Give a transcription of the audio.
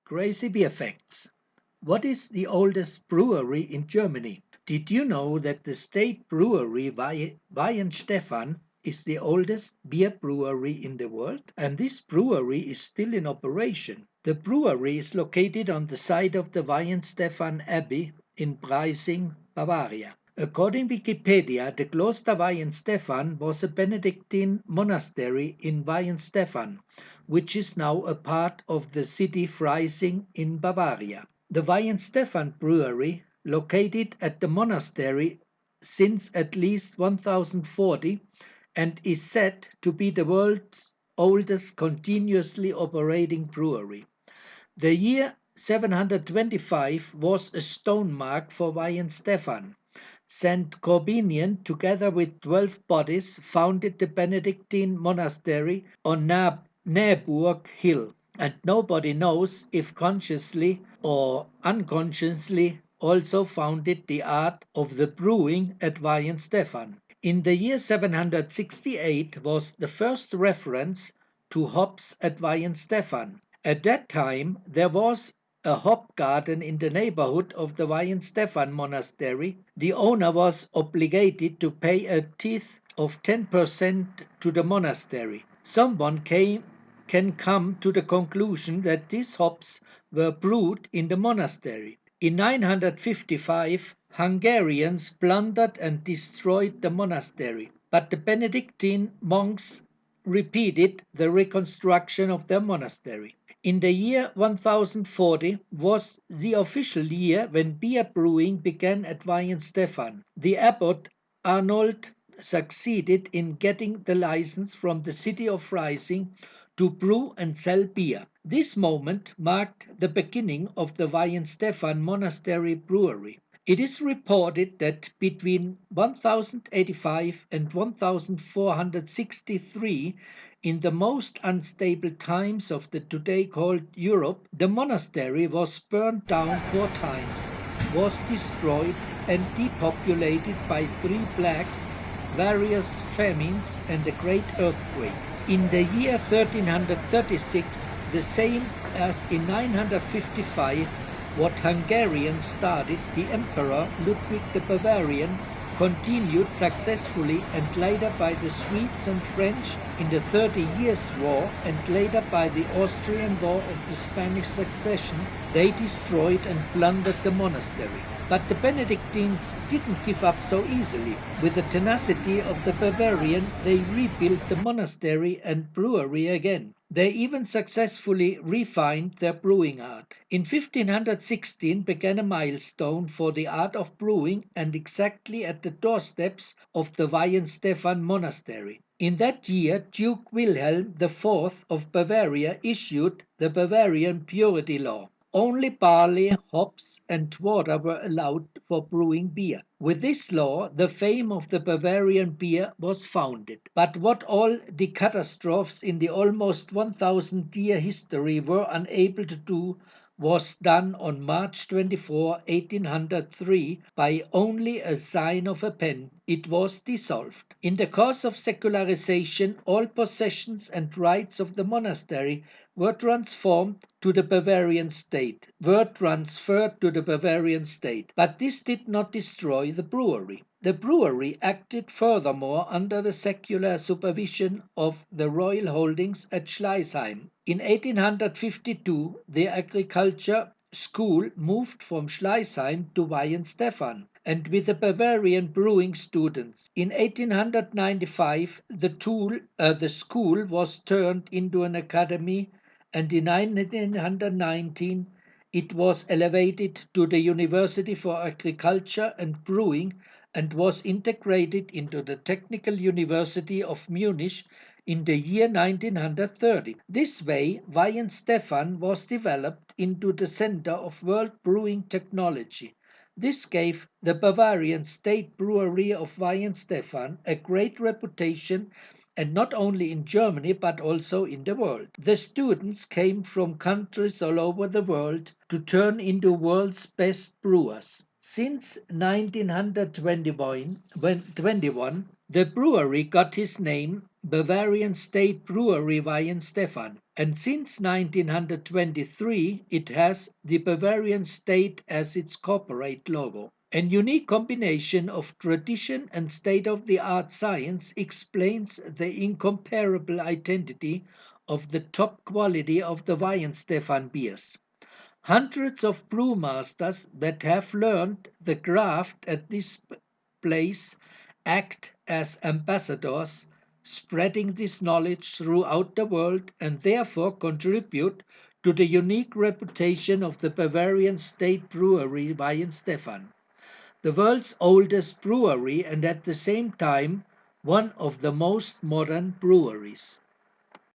Crazy beer facts. What is the oldest brewery in Germany? Did you know that the state brewery Weihenstephan is the oldest beer brewery in the world? And this brewery is still in operation. The brewery is located on the site of the Weihenstephan Abbey in Preising, Bavaria. According to Wikipedia, the Kloster Weihenstephan was a Benedictine monastery in Weihenstephan, which is now a part of the city Freising in Bavaria. The Weihenstephan Brewery, located at the monastery since at least 1040 and is said to be the world's oldest continuously operating brewery. The year 725 was a stone mark for Weihenstephan. Saint Corbinian, together with 12 bodies, founded the Benedictine monastery on Naburg Hill, and nobody knows if consciously or unconsciously also founded the art of the brewing at Weihenstephan. In the year 768 was the first reference to hops at Weihenstephan. At that time, there was a hop garden in the neighborhood of the Weihenstephan monastery. The owner was obligated to pay a tithe of 10% to the monastery. Someone can come to the conclusion that these hops were brewed in the monastery. In 955, Hungarians plundered and destroyed the monastery, but the Benedictine monks repeated the reconstruction of their monastery. In the year 1040 was the official year when beer brewing began at Weihenstephan. The abbot Arnold succeeded in getting the license from the city of Freising to brew and sell beer. This moment marked the beginning of the Weihenstephan Monastery Brewery. It is reported that between 1085 and 1463, in the most unstable times of the today called Europe, the monastery was burned down 4 times, was destroyed, and depopulated by 3 plagues, various famines, and a great earthquake. In the year 1336, the same as in 955, what Hungarians started, the Emperor Ludwig the Bavarian continued successfully, and later by the Swedes and French in the 30 Years' War, and later by the Austrian War of the Spanish Succession, they destroyed and plundered the monastery. But the Benedictines didn't give up so easily. With the tenacity of the Bavarian, they rebuilt the monastery and brewery again. They even successfully refined their brewing art. In 1516 began a milestone for the art of brewing, and exactly at the doorsteps of the Weihenstephan monastery. In that year, Duke Wilhelm IV of Bavaria issued the Bavarian Purity Law. Only barley, hops, and water were allowed for brewing beer. With this law, the fame of the Bavarian beer was founded. But what all the catastrophes in the almost 1000-year history were unable to do was done on March 24, 1803, by only a sign of a pen. It was dissolved. In the course of secularization, all possessions and rights of the monastery were transformed to the Bavarian state, were transferred to the Bavarian state. But this did not destroy the brewery. The brewery acted furthermore under the secular supervision of the royal holdings at Schleißheim. In 1852, the agriculture school moved from Schleißheim to Weihenstephan, and with the Bavarian brewing students. In 1895, the school was turned into an academy, and in 1919 it was elevated to the University for Agriculture and Brewing, and was integrated into the Technical University of Munich in the year 1930. This way, Weihenstephan was developed into the center of world brewing technology. This gave the Bavarian State Brewery of Weihenstephan a great reputation, and not only in Germany but also in the world. The students came from countries all over the world to turn into world's best brewers. Since 1921, the brewery got its name Bavarian State Brewery Weihenstephan. And since 1923, it has the Bavarian State as its corporate logo. An unique combination of tradition and state of the art science explains the incomparable identity of the top quality of the Weihenstephan beers. Hundreds of brewmasters that have learned the craft at this place act as ambassadors, spreading this knowledge throughout the world and therefore contribute to the unique reputation of the Bavarian State Brewery Weihenstephan, the world's oldest brewery and at the same time one of the most modern breweries.